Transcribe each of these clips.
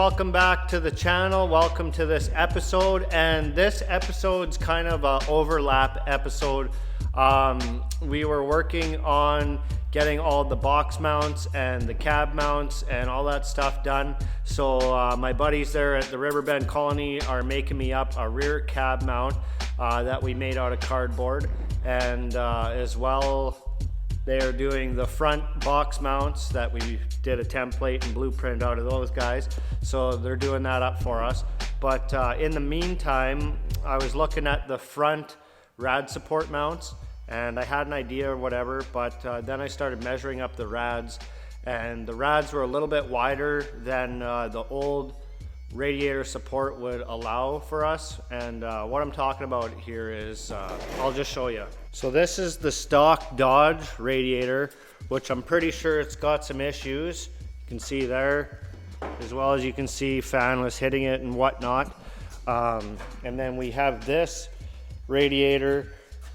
welcome back to the channel. Welcome to this episode, and this episode's kind of a overlap episode. We were working on getting all the box mounts and the cab mounts and all that stuff done. So my buddies there at the Riverbend Colony are making me up a rear cab mount that we made out of cardboard, and as well they are doing the front box mounts that we did a template and blueprint out of those guys. So they're doing that up for us. But in the meantime, I was looking at the front rad support mounts, and I had an idea or whatever, but then I started measuring up the rads, and the rads were a little bit wider than the old Radiator Support would allow for us. And what I'm talking about here is, I'll just show you. So this is the stock Dodge Radiator, which I'm pretty sure it's got some issues. You can see there, as well as you can see fan was hitting it and whatnot. And then we have this radiator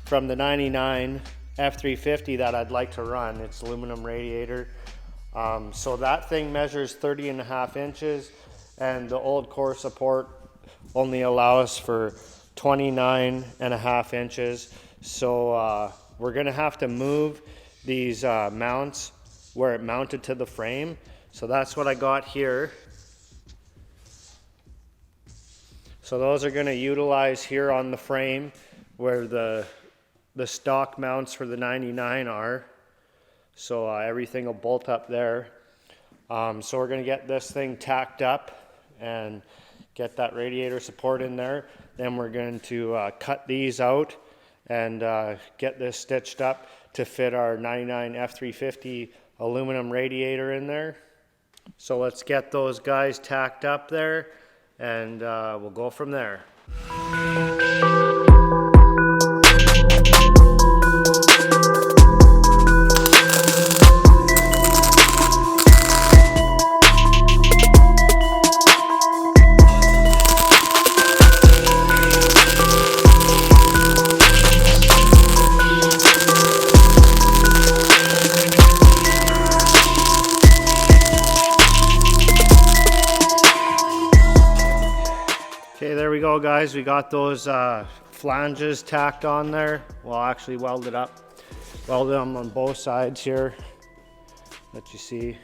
from the 99 F-350 that I'd like to run. It's aluminum radiator. So that thing measures 30.5 inches. And the old core support only allows for 29.5 inches. So we're gonna have to move these mounts where it mounted to the frame. So that's what I got here. So those are gonna utilize here on the frame where the stock mounts for the 99 are. So everything will bolt up there. So we're gonna get this thing tacked up and get that radiator support in there. Then we're going to cut these out and get this stitched up to fit our 99 F-350 aluminum radiator in there. So let's get those guys tacked up there, and we'll go from there. Okay, there we go, guys. We got those flanges tacked on there. Well, actually welded up. Welded them on both sides here. Let you see.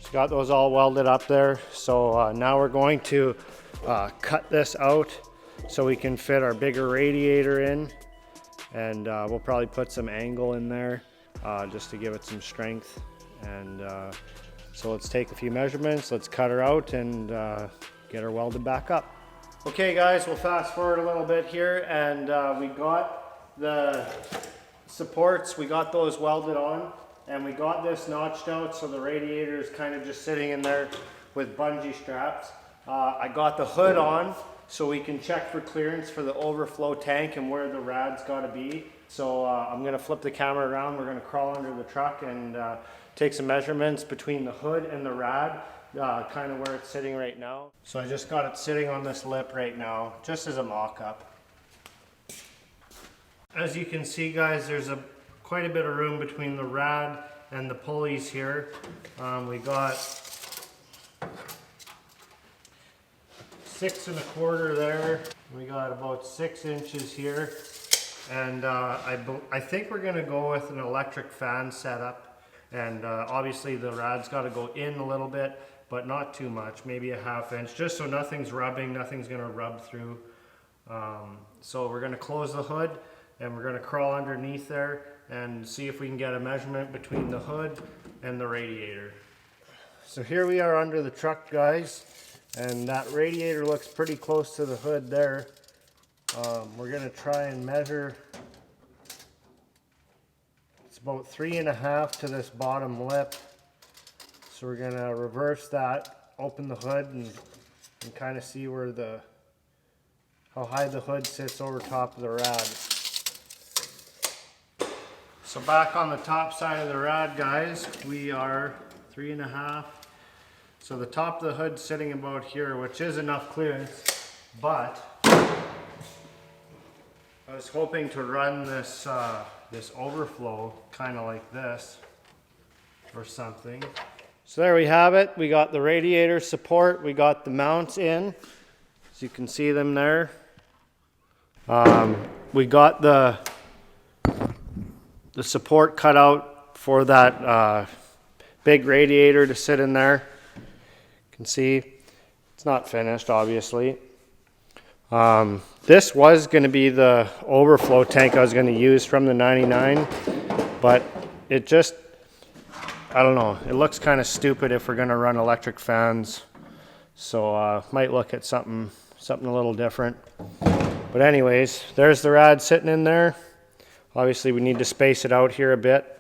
So got those all welded up there. So now we're going to cut this out so we can fit our bigger radiator in. And we'll probably put some angle in there. Just to give it some strength. And so let's take a few measurements, let's cut her out and get her welded back up. Okay guys, we'll fast forward a little bit here, and we got the supports, we got those welded on, and we got this notched out so the radiator is kind of just sitting in there with bungee straps. I got the hood on so we can check for clearance for the overflow tank and where the rad's got to be. So I'm going to flip the camera around. We're going to crawl under the truck and take some measurements between the hood and the rad, kind of where it's sitting right now. So I just got it sitting on this lip right now, just as a mock-up. As you can see, guys, there's quite a bit of room between the rad and the pulleys here. We got 6 1/4 there. We got about 6 inches here. And I think we're going to go with an electric fan setup, and obviously the rad's got to go in a little bit, but not too much, maybe a 1/2 inch, just so nothing's rubbing, nothing's going to rub through. So we're going to close the hood, and we're going to crawl underneath there and see if we can get a measurement between the hood and the radiator. So here we are under the truck, guys, and that radiator looks pretty close to the hood there. We're going to try and measure. It's about 3.5 to this bottom lip. So we're going to reverse that, open the hood, and kind of see where how high the hood sits over top of the rad. So back on the top side of the rad, guys, we are 3.5. So the top of the hood's sitting about here, which is enough clearance, but I was hoping to run this this overflow kind of like this or something. So there we have it. We got the radiator support. We got the mounts in, as you can see them there. We got the support cut out for that big radiator to sit in there. You can see it's not finished, obviously. This was going to be the overflow tank I was going to use from the 99, but it just, I don't know, it looks kind of stupid if we're going to run electric fans. So might look at something a little different. But anyways, there's the rad sitting in there. Obviously we need to space it out here a bit.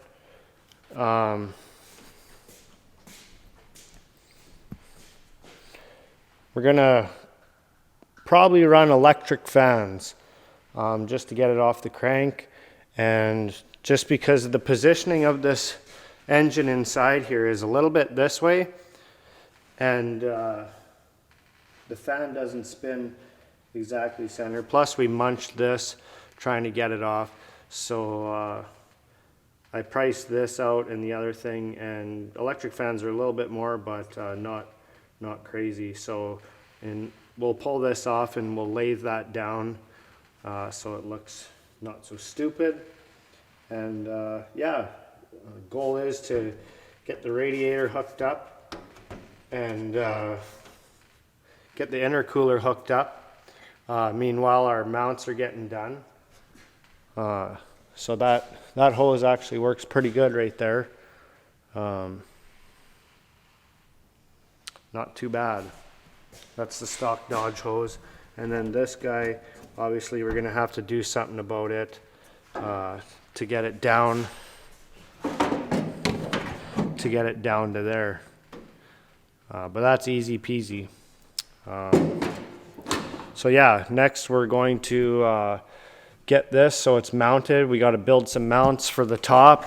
We're gonna probably run electric fans just to get it off the crank, and just because the positioning of this engine inside here is a little bit this way, and the fan doesn't spin exactly center. Plus we munched this trying to get it off, so I priced this out and the other thing, and electric fans are a little bit more, but not crazy. So we'll pull this off and we'll lathe that down so it looks not so stupid. And yeah, the goal is to get the radiator hooked up and get the intercooler hooked up. Meanwhile, our mounts are getting done. So that hose actually works pretty good right there. Not too bad. That's the stock Dodge hose. And then this guy, obviously we're going to have to do something about it to get it down to there. But that's easy peasy. So yeah, next we're going to get this so it's mounted. We got to build some mounts for the top.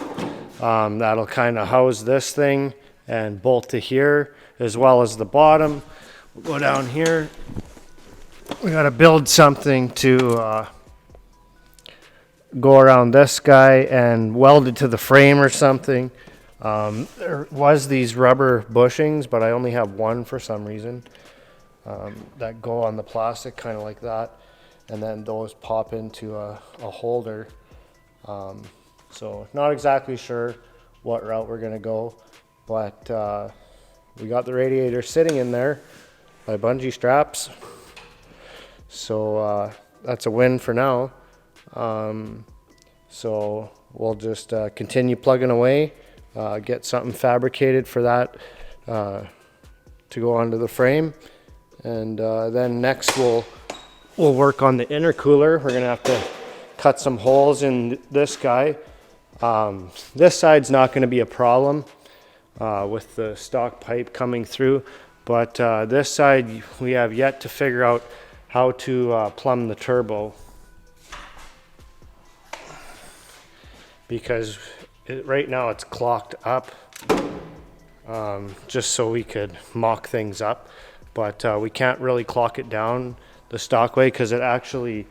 That'll kind of house this thing and bolt to here, as well as the bottom. We'll go down here. We got to build something to go around this guy and weld it to the frame or something. There was these rubber bushings, but I only have one for some reason. That go on the plastic, kind of like that, and then those pop into a holder. So not exactly sure what route we're gonna go, but we got the radiator sitting in there by bungee straps, so that's a win for now. So we'll just continue plugging away, get something fabricated for that to go onto the frame. And then next we'll work on the intercooler. We're gonna have to cut some holes in this guy. This side's not gonna be a problem with the stock pipe coming through, but this side we have yet to figure out how to plumb the turbo, because right now it's clocked up, just so we could mock things up. But we can't really clock it down the stock way because it actually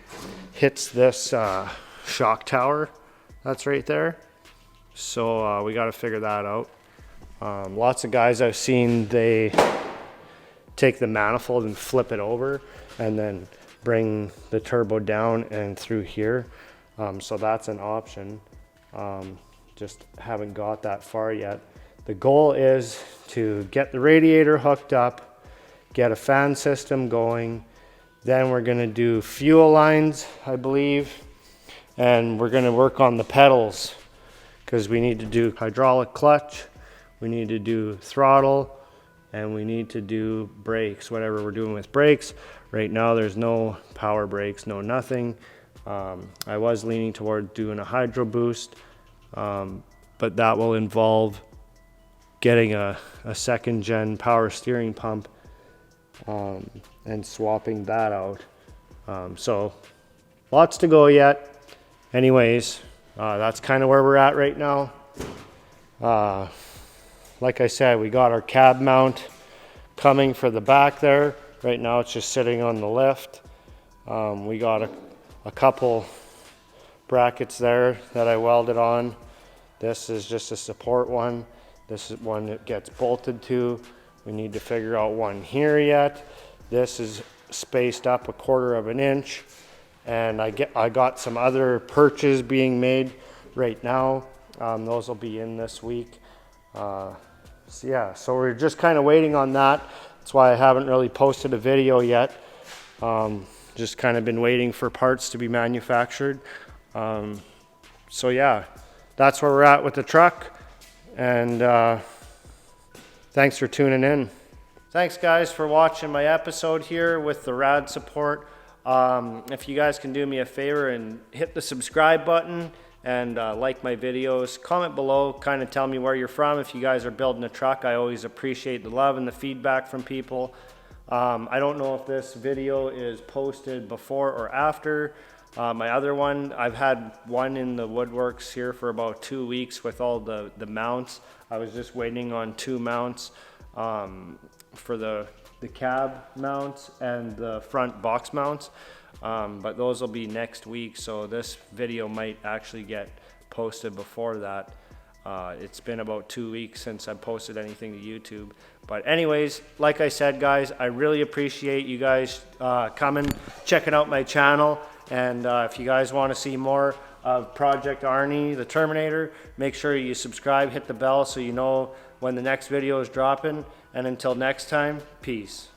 hits this shock tower that's right there. So we got to figure that out. Lots of guys I've seen, they take the manifold and flip it over and then bring the turbo down and through here. So that's an option. Just haven't got that far yet. The goal is to get the radiator hooked up, get a fan system going, then we're going to do fuel lines, I believe, and we're going to work on the pedals because we need to do hydraulic clutch, we need to do throttle, and we need to do brakes, whatever we're doing with brakes. Right now there's no power brakes, no nothing. I was leaning toward doing a hydro boost, but that will involve getting a second gen power steering pump and swapping that out. So lots to go yet. Anyways, that's kind of where we're at right now. Like I said, we got our cab mount coming for the back there. Right now it's just sitting on the lift. We got a couple brackets there that I welded on. This is just a support one. This is one that gets bolted to. We need to figure out one here yet. This is spaced up 1/4 of an inch. And I got some other perches being made right now. Those will be in this week. So yeah, so we're just kind of waiting on that. That's why I haven't really posted a video yet. Just kind of been waiting for parts to be manufactured. So yeah, that's where we're at with the truck. And thanks for tuning in. Thanks guys for watching my episode here with the Rad Support. If you guys can do me a favor and hit the subscribe button and like my videos, comment below, kind of tell me where you're from. If you guys are building a truck, I always appreciate the love and the feedback from people. I don't know if this video is posted before or after my other one. I've had one in the woodworks here for about 2 weeks with all the mounts. I was just waiting on 2 mounts for the cab mounts and the front box mounts, but those will be next week, so this video might actually get posted before that. It's been about 2 weeks since I posted anything to YouTube. But anyways, like I said guys, I really appreciate you guys coming, checking out my channel, and if you guys want to see more of Project Arnie, the Terminator, make sure you subscribe, hit the bell so you know when the next video is dropping. And until next time, peace.